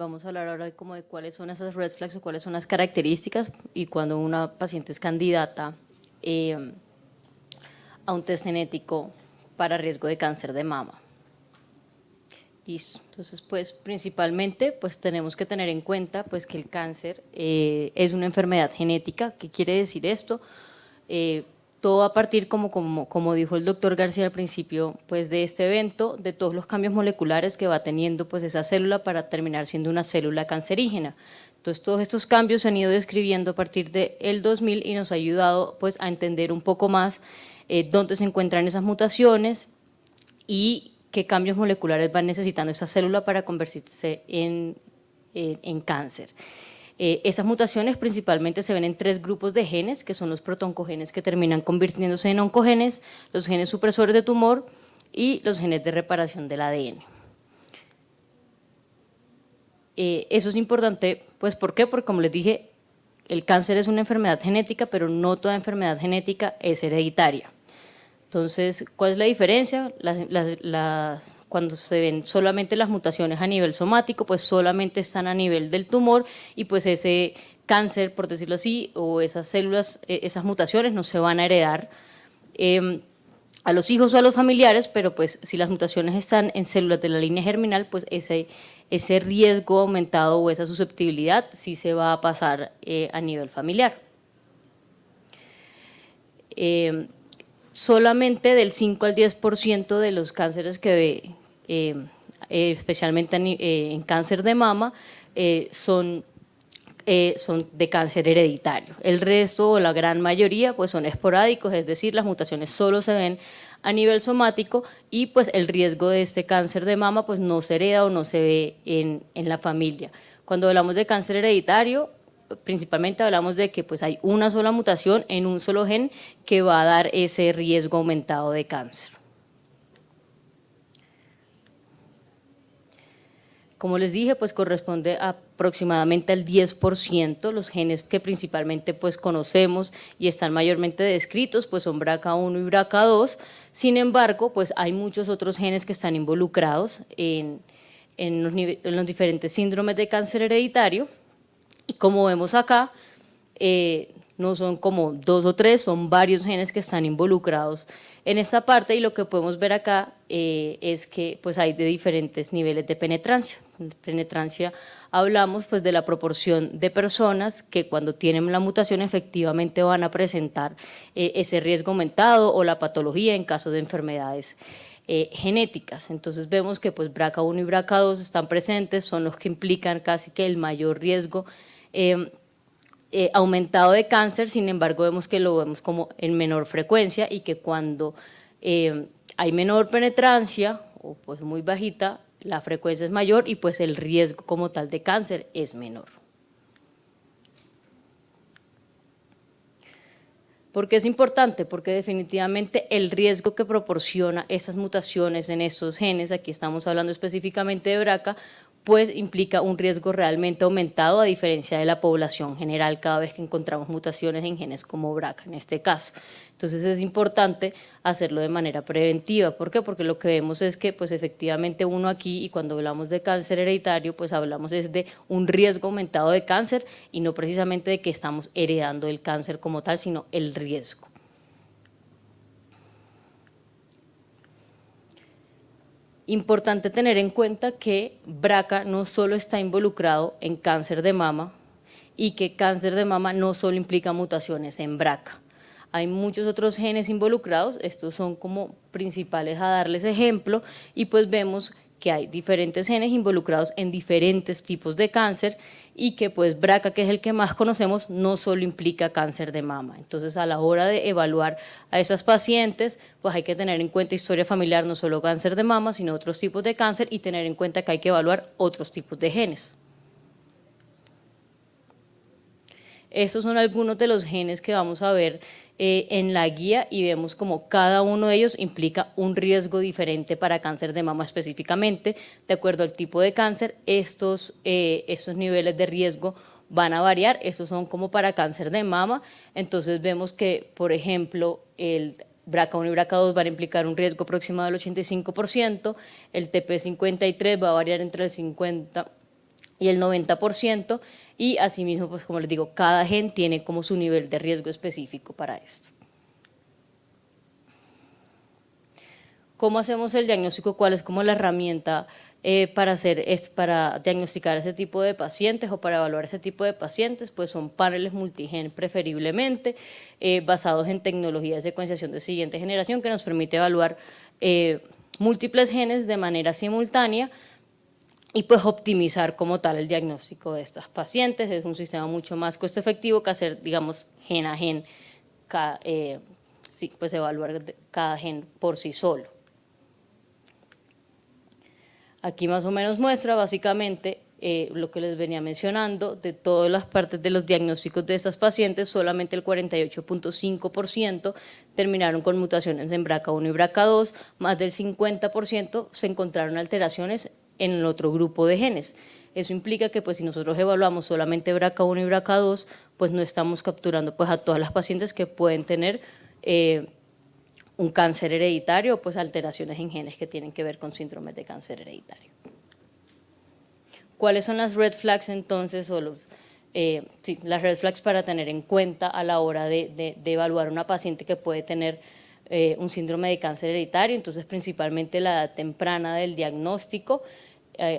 Vamos a hablar ahora de como de cuáles son esas red flags o cuáles son las características y cuando una paciente es candidata a un test genético para riesgo de cáncer de mama. Listo. Entonces, pues principalmente pues tenemos que tener en cuenta pues que el cáncer es una enfermedad genética. ¿Qué quiere decir esto? Todo a partir, como dijo el doctor García al principio, pues de este evento, de todos los cambios moleculares que va teniendo pues esa célula para terminar siendo una célula cancerígena. Entonces, todos estos cambios se han ido describiendo a partir del 2000 y nos ha ayudado pues a entender un poco más dónde se encuentran esas mutaciones y qué cambios moleculares van necesitando esa célula para convertirse en cáncer. Esas mutaciones principalmente se ven en 3 grupos de genes, que son los protoncogenes que terminan convirtiéndose en oncogenes, los genes supresores de tumor y los genes de reparación del ADN. Eso es importante, pues ¿por qué? Porque como les dije, el cáncer es una enfermedad genética, pero no toda enfermedad genética es hereditaria. Entonces, ¿cuál es la diferencia? Cuando se ven solamente las mutaciones a nivel somático, pues solamente están a nivel del tumor y pues ese cáncer, por decirlo así, o esas células, esas mutaciones no se van a heredar a los hijos o a los familiares, pero pues si las mutaciones están en células de la línea germinal, pues ese riesgo aumentado o esa susceptibilidad sí se va a pasar a nivel familiar. Solamente del 5 al 10% de los cánceres que ve, especialmente en cáncer de mama, son de cáncer hereditario. El resto o la gran mayoría pues son esporádicos, es decir, las mutaciones solo se ven a nivel somático y pues el riesgo de este cáncer de mama pues no se hereda o no se ve en la familia. Cuando hablamos de cáncer hereditario, principalmente hablamos de que pues hay una sola mutación en un solo gen que va a dar ese riesgo aumentado de cáncer. Como les dije, pues corresponde aproximadamente al 10%, los genes que principalmente pues conocemos y están mayormente descritos, pues son BRCA1 y BRCA2, sin embargo, pues hay muchos otros genes que están involucrados en los diferentes síndromes de cáncer hereditario, y como vemos acá, no son como 2 o 3, son varios genes que están involucrados en esta parte y lo que podemos ver acá es que pues hay de diferentes niveles de penetrancia. Penetrancia hablamos pues de la proporción de personas que cuando tienen la mutación efectivamente van a presentar ese riesgo aumentado o la patología en caso de enfermedades genéticas. Entonces vemos que pues BRCA1 y BRCA2 están presentes, son los que implican casi que el mayor riesgo aumentado de cáncer, sin embargo vemos que lo vemos como en menor frecuencia y que cuando hay menor penetrancia o pues muy bajita, la frecuencia es mayor y pues el riesgo como tal de cáncer es menor. ¿Por qué es importante? Porque definitivamente el riesgo que proporciona esas mutaciones en esos genes, aquí estamos hablando específicamente de BRCA, pues implica un riesgo realmente aumentado a diferencia de la población general cada vez que encontramos mutaciones en genes como BRCA en este caso. Entonces es importante hacerlo de manera preventiva. ¿Por qué? Porque lo que vemos es que pues efectivamente uno aquí, y cuando hablamos de cáncer hereditario, pues hablamos es de un riesgo aumentado de cáncer y no precisamente de que estamos heredando el cáncer como tal, sino el riesgo. Importante tener en cuenta que BRCA no solo está involucrado en cáncer de mama y que cáncer de mama no solo implica mutaciones en BRCA. Hay muchos otros genes involucrados, estos son como principales a darles ejemplo y pues vemos que hay diferentes genes involucrados en diferentes tipos de cáncer y que pues BRCA, que es el que más conocemos, no solo implica cáncer de mama. Entonces a la hora de evaluar a esas pacientes, pues hay que tener en cuenta historia familiar, no solo cáncer de mama, sino otros tipos de cáncer y tener en cuenta que hay que evaluar otros tipos de genes. Estos son algunos de los genes que vamos a ver en la guía y vemos como cada uno de ellos implica un riesgo diferente para cáncer de mama específicamente. De acuerdo al tipo de cáncer, estos niveles de riesgo van a variar. Estos son como para cáncer de mama. Entonces vemos que, por ejemplo, el BRCA1 y BRCA2 van a implicar un riesgo aproximado del 85%, el TP53 va a variar entre el 50 y el 90%, y asimismo, pues como les digo, cada gen tiene como su nivel de riesgo específico para esto. ¿Cómo hacemos el diagnóstico? ¿Cuál es como la herramienta para diagnosticar ese tipo de pacientes o para evaluar ese tipo de pacientes? Pues son paneles multigen preferiblemente, basados en tecnología de secuenciación de siguiente generación que nos permite evaluar múltiples genes de manera simultánea y pues optimizar como tal el diagnóstico de estas pacientes. Es un sistema mucho más costo efectivo que hacer, digamos, gen a gen, pues evaluar cada gen por sí solo. Aquí más o menos muestra básicamente lo que les venía mencionando, de todas las partes de los diagnósticos de estas pacientes, solamente el 48.5% terminaron con mutaciones en BRCA1 y BRCA2, más del 50% se encontraron alteraciones en el otro grupo de genes. Eso implica que pues, si nosotros evaluamos solamente BRCA1 y BRCA2, pues no estamos capturando pues, a todas las pacientes que pueden tener un cáncer hereditario, pues alteraciones en genes que tienen que ver con síndromes de cáncer hereditario. ¿Cuáles son las red flags entonces? Las red flags para tener en cuenta a la hora de evaluar una paciente que puede tener un síndrome de cáncer hereditario. Entonces, principalmente la edad temprana del diagnóstico.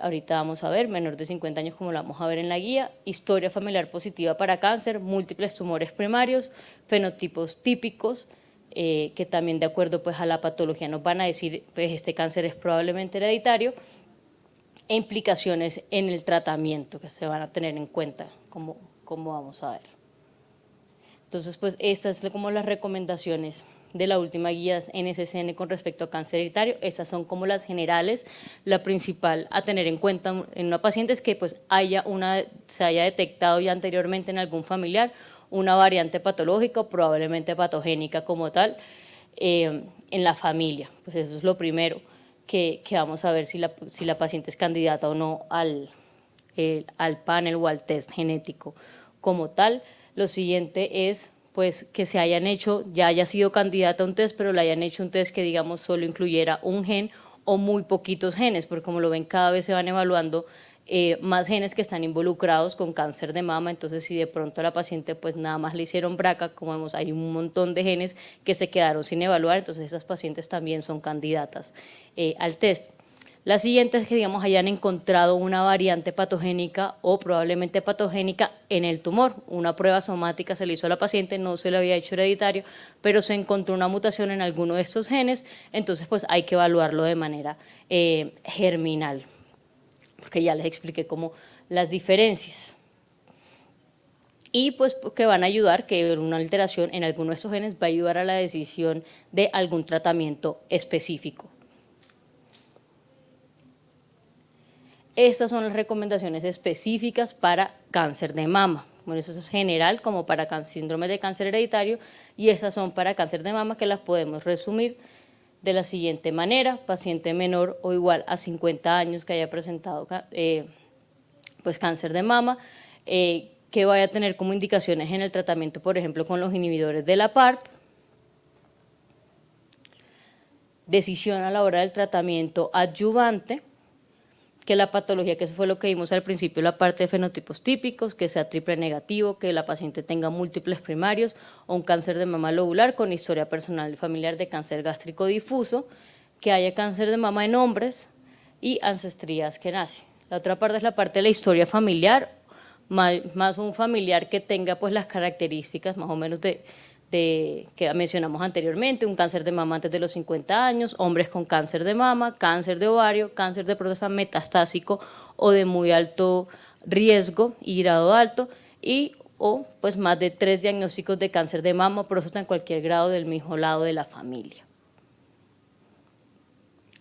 Ahorita vamos a ver, menor de 50 años como lo vamos a ver en la guía, historia familiar positiva para cáncer, múltiples tumores primarios, fenotipos típicos, que también de acuerdo pues, a la patología nos van a decir pues este cáncer es probablemente hereditario, e implicaciones en el tratamiento que se van a tener en cuenta, como vamos a ver. Entonces, pues estas son como las recomendaciones de la última guía NCCN con respecto a cáncer hereditario. Estas son como las generales. La principal a tener en cuenta en una paciente es que pues se haya detectado ya anteriormente en algún familiar una variante patológica o probablemente patogénica como tal en la familia. Pues eso es lo primero que vamos a ver si la paciente es candidata o no al panel o al test genético como tal. Lo siguiente es pues que se hayan hecho, ya haya sido candidata a un test, pero le hayan hecho un test que digamos solo incluyera un gen o muy poquitos genes, porque como lo ven cada vez se van evaluando más genes que están involucrados con cáncer de mama. Entonces si de pronto a la paciente pues nada más le hicieron BRCA, como vemos hay un montón de genes que se quedaron sin evaluar, entonces esas pacientes también son candidatas al test. La siguiente es que, digamos, hayan encontrado una variante patogénica o probablemente patogénica en el tumor. Una prueba somática se le hizo a la paciente, no se le había hecho hereditario, pero se encontró una mutación en alguno de estos genes, entonces pues hay que evaluarlo de manera germinal, porque ya les expliqué cómo las diferencias. Y pues que van a ayudar, que una alteración en alguno de estos genes va a ayudar a la decisión de algún tratamiento específico. Estas son las recomendaciones específicas para cáncer de mama. Bueno, eso es general como para síndrome de cáncer hereditario, y estas son para cáncer de mama que las podemos resumir de la siguiente manera: paciente menor o igual a 50 años que haya presentado pues cáncer de mama, que vaya a tener como indicaciones en el tratamiento, por ejemplo, con los inhibidores de la PARP, decisión a la hora del tratamiento adyuvante, que la patología, que eso fue lo que vimos al principio, la parte de fenotipos típicos, que sea triple negativo, que la paciente tenga múltiples primarios o un cáncer de mama lobular con historia personal y familiar de cáncer gástrico difuso, que haya cáncer de mama en hombres y ancestría askenazi. La otra parte es la parte de la historia familiar, más un familiar que tenga pues las características más o menos que mencionamos anteriormente: un cáncer de mama antes de los 50 años, hombres con cáncer de mama, cáncer de ovario, cáncer de próstata metastásico o de muy alto riesgo y grado alto, o pues más de 3 diagnósticos de cáncer de mama o próstata en cualquier grado del mismo lado de la familia.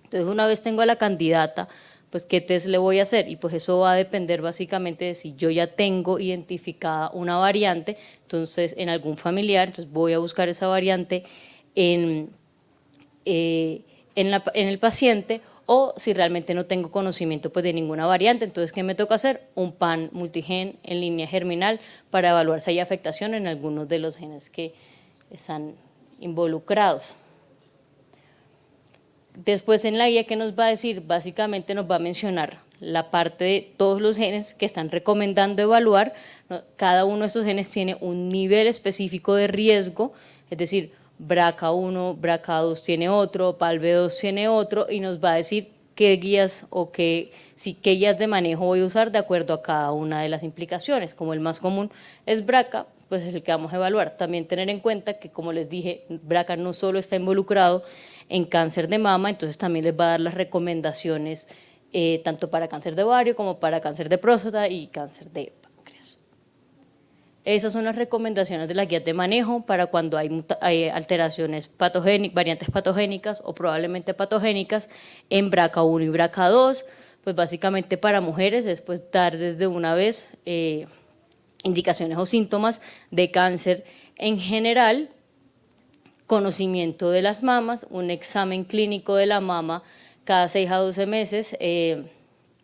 Entonces, una vez tengo a la candidata, pues ¿qué test le voy a hacer? Y pues eso va a depender básicamente de si yo ya tengo identificada una variante, entonces en algún familiar, entonces voy a buscar esa variante en el paciente, o si realmente no tengo conocimiento pues de ninguna variante, entonces ¿qué me toca hacer? Un pan multigen en línea germinal para evaluar si hay afectación en algunos de los genes que están involucrados. Después en la guía, ¿qué nos va a decir? Básicamente nos va a mencionar la parte de todos los genes que están recomendando evaluar, ¿no? Cada uno de esos genes tiene un nivel específico de riesgo, es decir, BRCA1, BRCA2 tiene otro, PALB2 tiene otro, y nos va a decir qué guías o qué guías de manejo voy a usar de acuerdo a cada una de las implicaciones. Como el más común es BRCA, pues es el que vamos a evaluar. También tener en cuenta que, como les dije, BRCA no solo está involucrado en cáncer de mama, entonces también les va a dar las recomendaciones tanto para cáncer de ovario como para cáncer de próstata y cáncer de páncreas. Esas son las recomendaciones de las guías de manejo para cuando hay alteraciones patogénicas, variantes patogénicas o probablemente patogénicas en BRCA1 y BRCA2, pues básicamente para mujeres es pues dar desde una vez indicaciones o síntomas de cáncer en general, conocimiento de las mamas, un examen clínico de la mama cada 6 a 12 meses,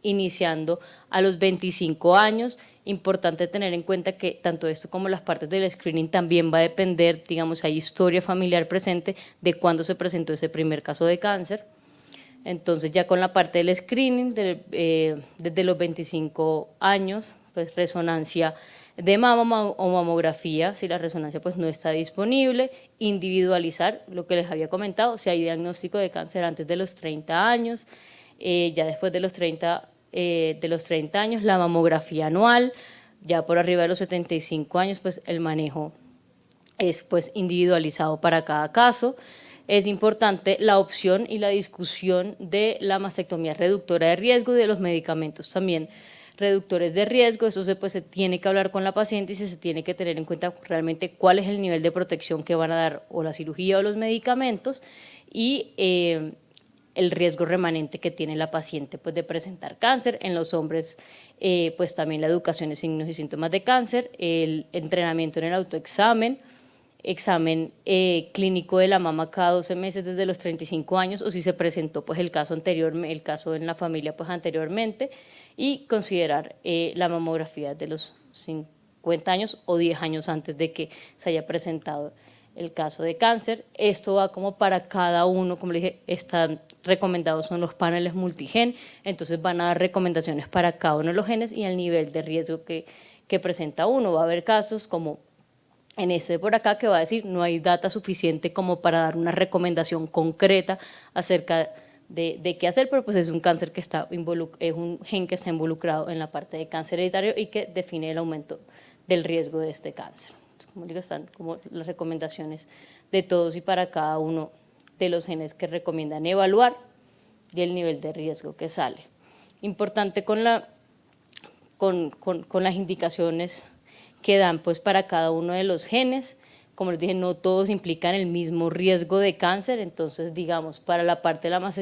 iniciando a los 25 años. Importante tener en cuenta que tanto esto como las partes del screening también va a depender, digamos, hay historia familiar presente de cuándo se presentó ese primer caso de cáncer. Entonces ya con la parte del screening, desde los 25 años, pues resonancia de mama o mamografía, si la resonancia pues no está disponible, individualizar lo que les había comentado, si hay diagnóstico de cáncer antes de los 30 años, ya después de los 30 años, la mamografía anual, ya por arriba de los 75 años, pues el manejo es pues individualizado para cada caso. Es importante la opción y la discusión de la mastectomía reductora de riesgo y de los medicamentos también reductores de riesgo. Eso se tiene que hablar con la paciente y se tiene que tener en cuenta realmente cuál es el nivel de protección que van a dar o la cirugía o los medicamentos y el riesgo remanente que tiene la paciente pues, de presentar cáncer. En los hombres, pues también la educación de signos y síntomas de cáncer, el entrenamiento en el autoexamen, examen clínico de la mama cada 12 meses desde los 35 años o si se presentó pues el caso en la familia pues anteriormente, y considerar la mamografía de los 50 años o 10 años antes de que se haya presentado el caso de cáncer. Esto va como para cada uno, como le dije, están recomendados son los paneles multigen, entonces van a dar recomendaciones para cada uno de los genes y el nivel de riesgo que presenta uno. Va a haber casos como en este por acá que va a decir no hay data suficiente como para dar una recomendación concreta acerca de qué hacer, pero pues es un cáncer que es un gen que está involucrado en la parte de cáncer hereditario y que define el aumento del riesgo de este cáncer. Como digo, están como las recomendaciones de todos y para cada uno de los genes que recomiendan evaluar y el nivel de riesgo que sale. Importante con las indicaciones que dan pues para cada uno de los genes. Como les dije, no todos implican el mismo riesgo de cáncer, entonces digamos para la parte de la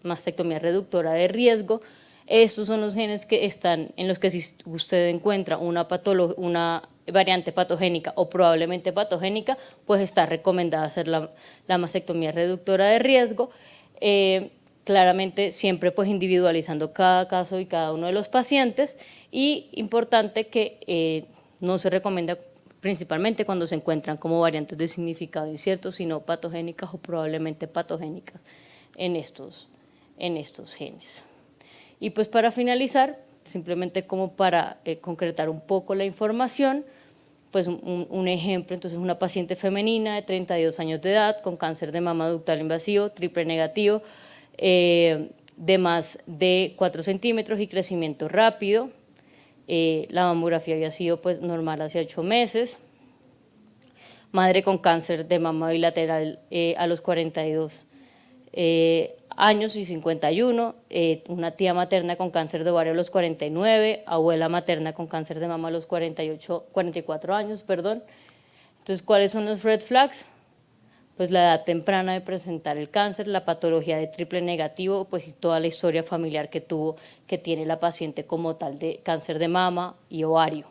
mastectomía reductora de riesgo, estos son los genes que están en los que si usted encuentra una variante patogénica o probablemente patogénica, pues está recomendada hacer la mastectomía reductora de riesgo, claramente siempre pues individualizando cada caso y cada uno de los pacientes, y importante que no se recomienda principalmente cuando se encuentran como variantes de significado incierto, sino patogénicas o probablemente patogénicas en estos genes. Y pues para finalizar, simplemente como para concretar un poco la información, pues un ejemplo, entonces una paciente femenina de 32 años de edad con cáncer de mama ductal invasivo, triple negativo, de más de 4 centímetros y crecimiento rápido. La mamografía había sido pues normal hace 8 meses, madre con cáncer de mama bilateral a los 42 años y 51, una tía materna con cáncer de ovario a los 49, abuela materna con cáncer de mama a los 44 años, perdón. Entonces, ¿cuáles son los red flags? Pues la edad temprana de presentar el cáncer, la patología de triple negativo, pues y toda la historia familiar que tiene la paciente como tal de cáncer de mama y ovario.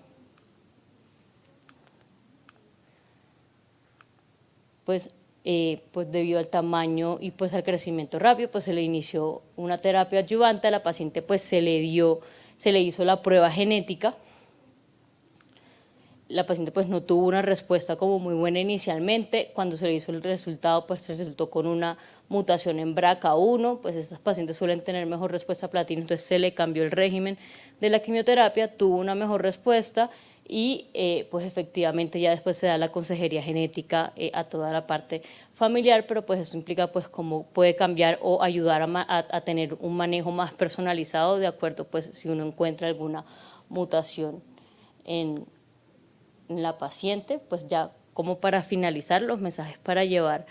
Pues debido al tamaño y pues al crecimiento rápido, pues se le inició una terapia adyuvante, a la paciente pues se le hizo la prueba genética. la paciente pues no tuvo una respuesta como muy buena inicialmente. Cuando se le hizo el resultado, pues se resultó con una mutación en BRCA1, pues estas pacientes suelen tener mejor respuesta a platino, entonces se le cambió el régimen de la quimioterapia, tuvo una mejor respuesta y pues efectivamente ya después se da la consejería genética a toda la parte familiar, pero pues eso implica pues cómo puede cambiar o ayudar a tener un manejo más personalizado de acuerdo pues si uno encuentra alguna mutación en la paciente. Pues ya como para finalizar los mensajes para llevar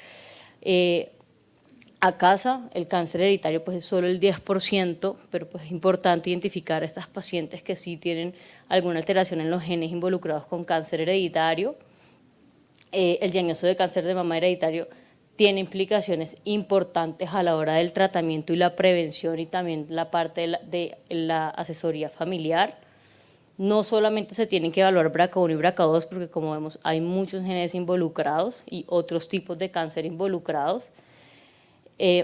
a casa, el cáncer hereditario pues es solo el 10%, pero pues es importante identificar a estas pacientes que sí tienen alguna alteración en los genes involucrados con cáncer hereditario. El diagnóstico de cáncer de mama hereditario tiene implicaciones importantes a la hora del tratamiento y la prevención y también la parte de la asesoría familiar. No solamente se tienen que evaluar BRCA1 y BRCA2 porque como vemos hay muchos genes involucrados y otros tipos de cáncer involucrados.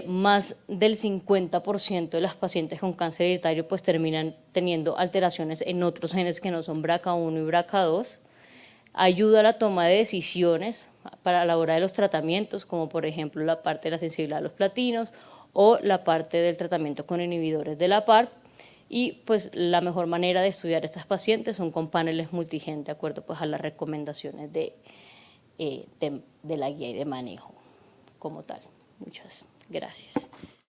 Más del 50% de las pacientes con cáncer hereditario pues terminan teniendo alteraciones en otros genes que no son BRCA1 y BRCA2. Ayuda a la toma de decisiones para la hora de los tratamientos, como por ejemplo la parte de la sensibilidad a los platinos o la parte del tratamiento con inhibidores de la PARP. Y pues la mejor manera de estudiar a estas pacientes son con paneles multigen, de acuerdo pues a las recomendaciones de la guía y de manejo como tal. Muchas gracias.